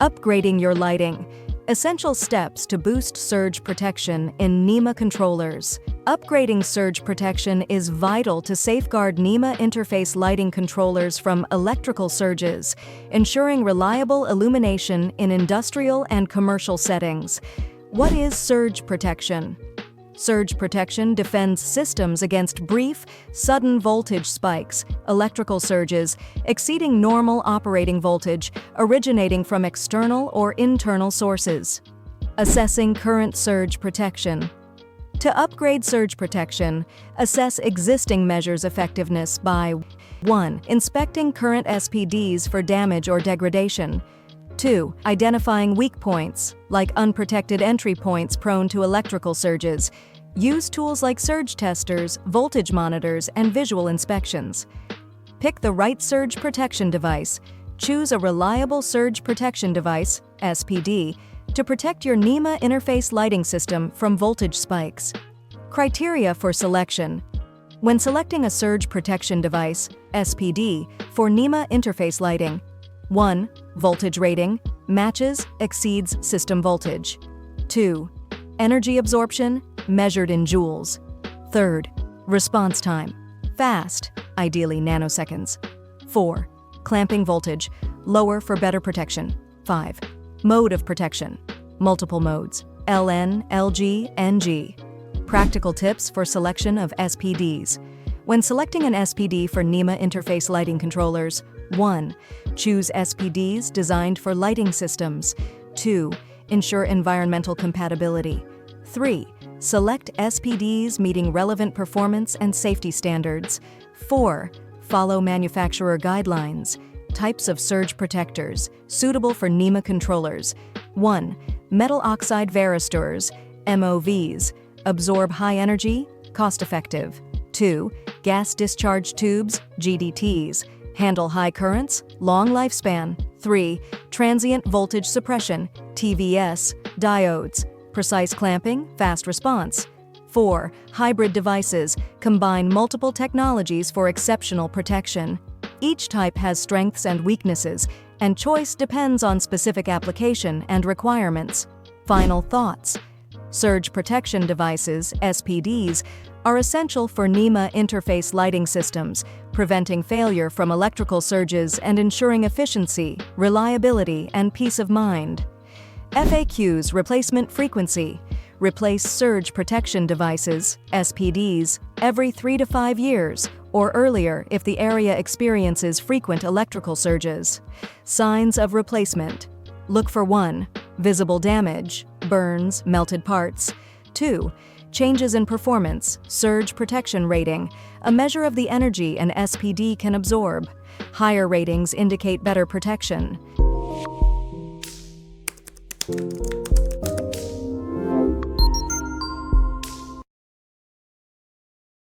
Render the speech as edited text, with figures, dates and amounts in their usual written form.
Upgrading your lighting. Essential steps to boost surge protection in NEMA controllers. Upgrading surge protection is vital to safeguard NEMA interface lighting controllers from electrical surges, ensuring reliable illumination in industrial and commercial settings. What is surge protection? Surge protection defends systems against brief, sudden voltage spikes, electrical surges, exceeding normal operating voltage, originating from external or internal sources. Assessing current surge protection. To upgrade surge protection, assess existing measures' effectiveness by 1. Inspecting current SPDs for damage or degradation. 2. Identifying weak points, like unprotected entry points prone to electrical surges. Use tools like surge testers, voltage monitors, and visual inspections. Pick the right surge protection device. Choose a reliable surge protection device, SPD, to protect your NEMA interface lighting system from voltage spikes. Criteria for selection. When selecting a surge protection device, SPD, for NEMA interface lighting, 1. Voltage rating, matches, exceeds system voltage. 2. Energy absorption, measured in joules. 3. Response time, fast, ideally nanoseconds. 4. Clamping voltage, lower for better protection. 5. Mode of protection, multiple modes, LN, LG, NG. Practical tips for selection of SPDs. When selecting an SPD for NEMA interface lighting controllers, 1. Choose SPDs designed for lighting systems. 2. Ensure environmental compatibility. 3. Select SPDs meeting relevant performance and safety standards. 4. Follow manufacturer guidelines. Types of surge protectors, suitable for NEMA controllers. 1. Metal oxide varistors, MOVs, absorb high energy, cost-effective. 2. Gas discharge tubes, GDTs, handle high currents, long lifespan. 3. Transient voltage suppression, TVS, diodes, precise clamping, fast response. 4. Hybrid devices, combine multiple technologies for exceptional protection. Each type has strengths and weaknesses, and choice depends on specific application and requirements. Final thoughts. Surge protection devices, SPDs, are essential for NEMA interface lighting systems, preventing failure from electrical surges and ensuring efficiency, reliability, and peace of mind. FAQs replacement frequency. Replace surge protection devices, SPDs, every 3 to 5 years, or earlier if the area experiences frequent electrical surges. Signs of replacement. Look for 1. Visible damage, burns, melted parts. 2. Changes in performance, surge protection rating, a measure of the energy an SPD can absorb. Higher ratings indicate better protection.